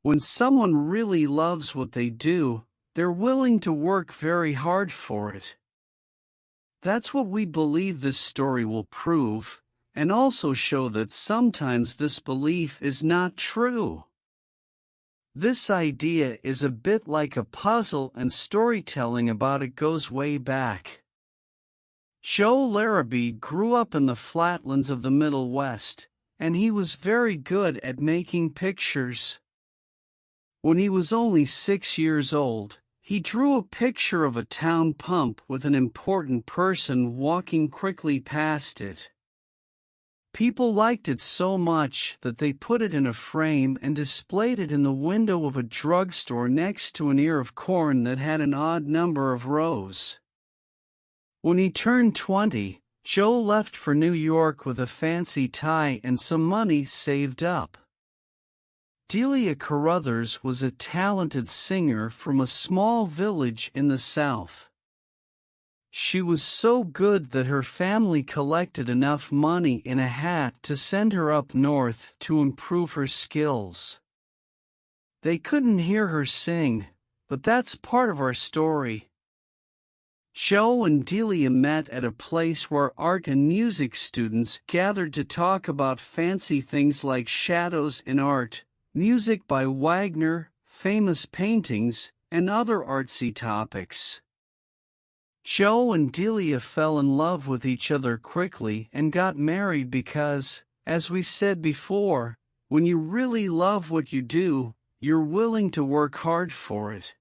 When someone really loves what they do, they're willing to work very hard for it. That's what we believe this story will prove, and also show that sometimes this belief is not true. This idea is a bit like a puzzle, and storytelling about it goes way back. Joe Larrabee grew up in the flatlands of the Middle West, and he was very good at making pictures. When he was only 6 years old, he drew a picture of a town pump with an important person walking quickly past it. People liked it so much that they put it in a frame and displayed it in the window of a drugstore next to an ear of corn that had an odd number of rows. When he turned 20, Joe left for New York with a fancy tie and some money saved up. Delia Carruthers was a talented singer from a small village in the South. She was so good that her family collected enough money in a hat to send her up north to improve her skills. They couldn't hear her sing, but that's part of our story. Joe and Delia met at a place where art and music students gathered to talk about fancy things like shadows in art, music by Wagner, famous paintings, and other artsy topics. Joe and Delia fell in love with each other quickly and got married because, as we said before, when you really love what you do, you're willing to work hard for it.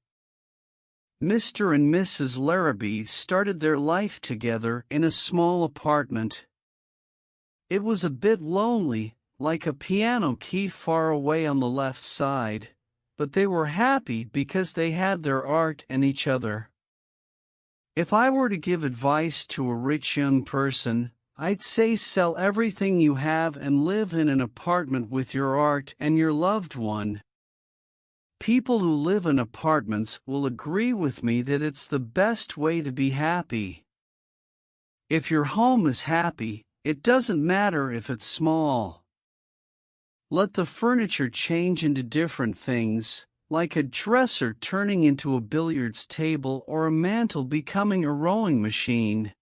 Mr. and Mrs. Larrabee started their life together in a small apartment. It was a bit lonely, like a piano key far away on the left side, but they were happy because they had their art and each other. If I were to give advice to a rich young person, I'd say sell everything you have and live in an apartment with your art and your loved one. People who live in apartments will agree with me that it's the best way to be happy. If your home is happy, it doesn't matter if it's small. Let the furniture change into different things, like a dresser turning into a billiards table or a mantel becoming a rowing machine.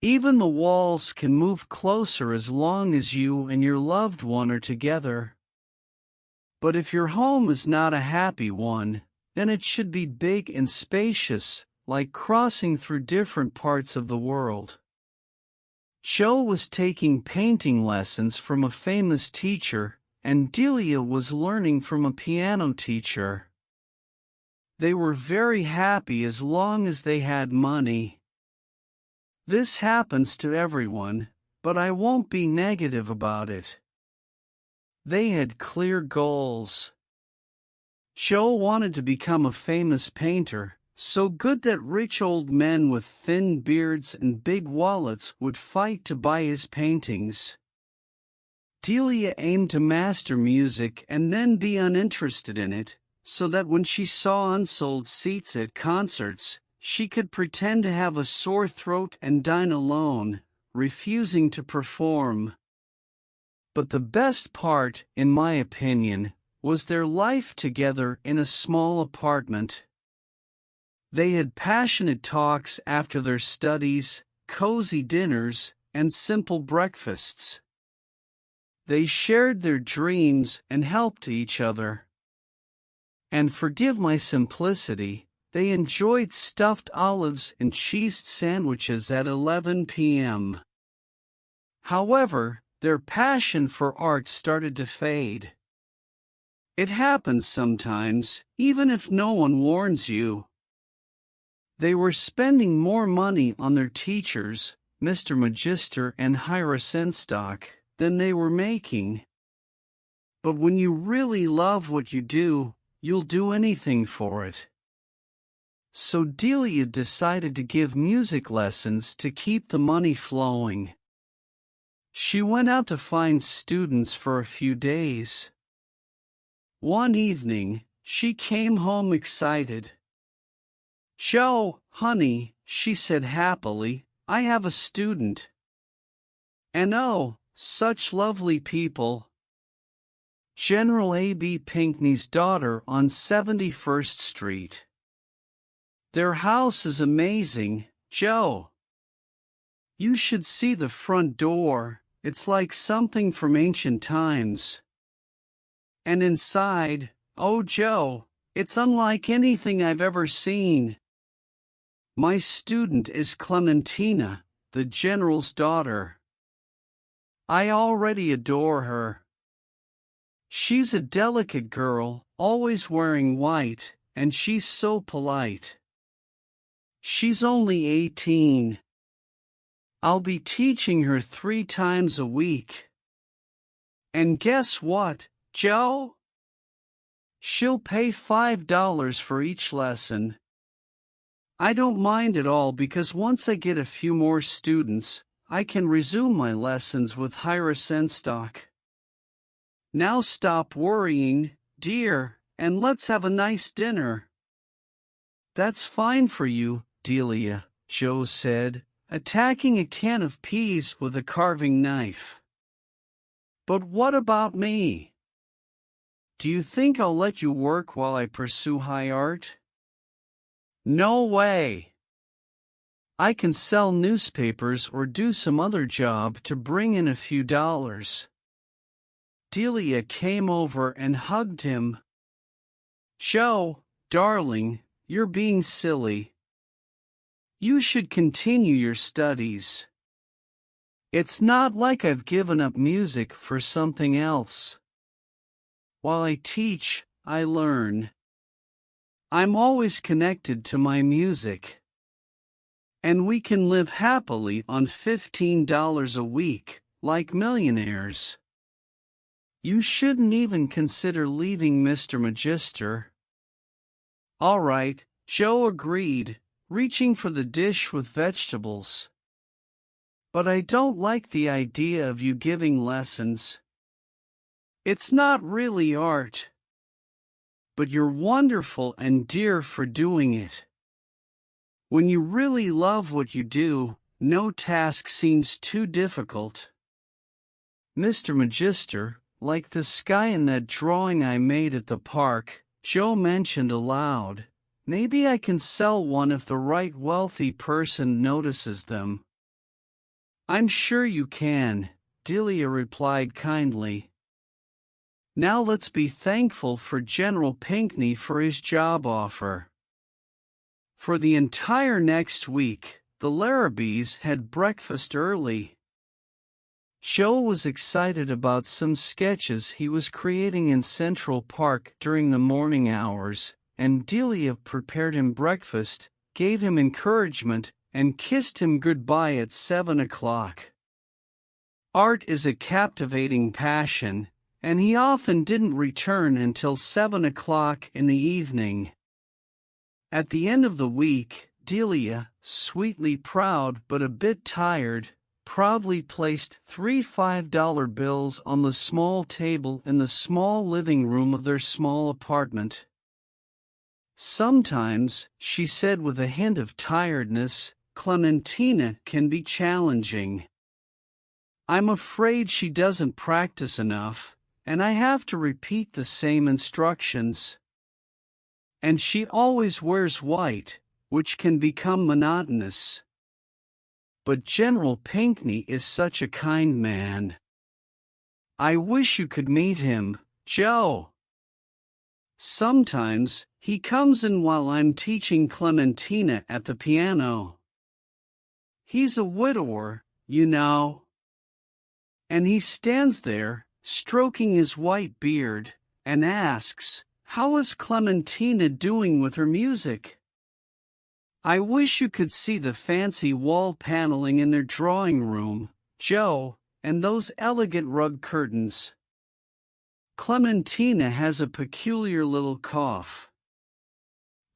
Even the walls can move closer as long as you and your loved one are together. But if your home is not a happy one, then it should be big and spacious, like crossing through different parts of the world. Joe was taking painting lessons from a famous teacher, and Delia was learning from a piano teacher. They were very happy as long as they had money. This happens to everyone, but I won't be negative about it. They had clear goals. Joe wanted to become a famous painter, so good that rich old men with thin beards and big wallets would fight to buy his paintings. Delia aimed to master music and then be uninterested in it, so that when she saw unsold seats at concerts, she could pretend to have a sore throat and dine alone, refusing to perform. But the best part, in my opinion, was their life together in a small apartment. They had passionate talks after their studies, cozy dinners, and simple breakfasts. They shared their dreams and helped each other. And forgive my simplicity, they enjoyed stuffed olives and cheese sandwiches at 11 p.m. However, their passion for art started to fade. It happens sometimes, even if no one warns you. They were spending more money on their teachers, Mr. Magister and Hira Senstock, than they were making. But when you really love what you do, you'll do anything for it. So Delia decided to give music lessons to keep the money flowing. She went out to find students for a few days. One evening, she came home excited. "Joe, honey," she said happily, "I have a student. And oh, such lovely people." General A.B. Pinckney's daughter on 71st Street. Their house is amazing, Joe. You should see the front door, it's like something from ancient times. And inside, oh Joe, it's unlike anything I've ever seen. My student is Clementina, the general's daughter. I already adore her. She's a delicate girl, always wearing white, and she's so polite. She's only 18. I'll be teaching her 3 times a week. And guess what, Joe? She'll pay $5 for each lesson. I don't mind at all because once I get a few more students, I can resume my lessons with higher stock. Now stop worrying, dear, and let's have a nice dinner. That's fine for you, Delia, Joe said, attacking a can of peas with a carving knife. But what about me? Do you think I'll let you work while I pursue high art? No way. I can sell newspapers or do some other job to bring in a few dollars. Delia came over and hugged him. Joe, darling, you're being silly. You should continue your studies. It's not like I've given up music for something else. While I teach, I learn. I'm always connected to my music. And we can live happily on $15 a week, like millionaires. You shouldn't even consider leaving Mr. Magister. All right, Joe agreed, reaching for the dish with vegetables. But I don't like the idea of you giving lessons. It's not really art. But you're wonderful and dear for doing it. When you really love what you do, no task seems too difficult. Mr. Magister, like the sky in that drawing I made at the park, Joe mentioned aloud, maybe I can sell one if the right wealthy person notices them. I'm sure you can, Delia replied kindly. Now let's be thankful for General Pinckney for his job offer. For the entire next week, the Larrabees had breakfast early. Joe was excited about some sketches he was creating in Central Park during the morning hours, and Delia prepared him breakfast, gave him encouragement, and kissed him goodbye at 7 o'clock. Art is a captivating passion, and he often didn't return until 7 o'clock in the evening. At the end of the week, Delia, sweetly proud but a bit tired, proudly placed 3 $5 bills on the small table in the small living room of their small apartment. Sometimes, she said with a hint of tiredness, Clementina can be challenging. I'm afraid she doesn't practice enough, and I have to repeat the same instructions. And she always wears white, which can become monotonous. But General Pinckney is such a kind man. I wish you could meet him, Joe. Sometimes, he comes in while I'm teaching Clementina at the piano. He's a widower, you know. And he stands there, stroking his white beard, and asks, how is Clementina doing with her music? I wish you could see the fancy wall paneling in their drawing room, Joe, and those elegant rug curtains. Clementina has a peculiar little cough.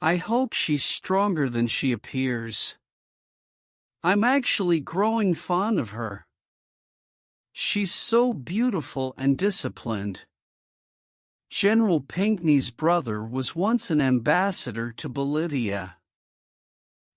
I hope she's stronger than she appears. I'm actually growing fond of her. She's so beautiful and disciplined. General Pinckney's brother was once an ambassador to Bolivia.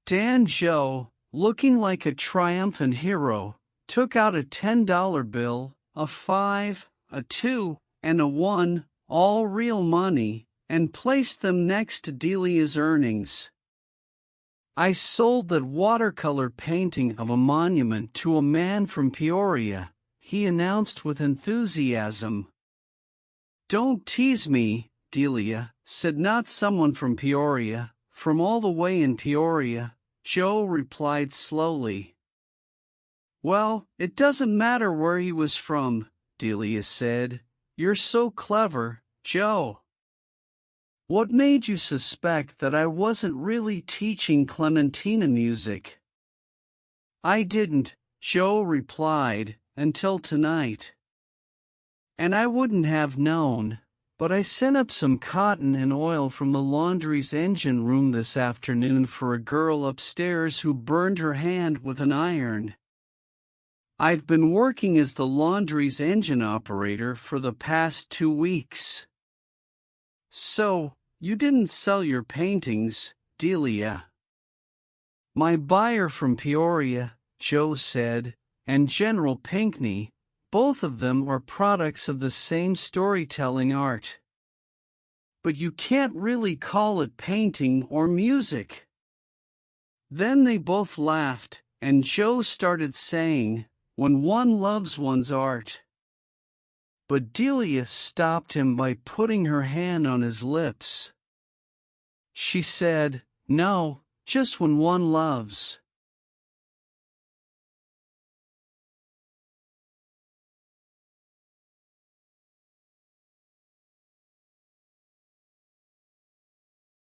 Dan Joe, looking like a triumphant hero, took out a $10 bill, a 5, a 2, and a 1, all real money, and placed them next to Delia's earnings. I sold that watercolor painting of a monument to a man from Peoria, he announced with enthusiasm. Don't tease me, Delia, said not someone from Peoria, from all the way in Peoria, Joe replied slowly. Well, it doesn't matter where he was from, Delia said. You're so clever, Joe. What made you suspect that I wasn't really teaching Clementina music? I didn't, Joe replied, until tonight. And I wouldn't have known, but I sent up some cotton and oil from the laundry's engine room this afternoon for a girl upstairs who burned her hand with an iron. I've been working as the laundry's engine operator for the past 2 weeks. So, you didn't sell your paintings, Delia? My buyer from Peoria, Joe said, and General Pinckney, both of them are products of the same storytelling art. But you can't really call it painting or music. Then they both laughed, and Joe started saying, when one loves one's art. But Delia stopped him by putting her hand on his lips. She said, no, just when one loves.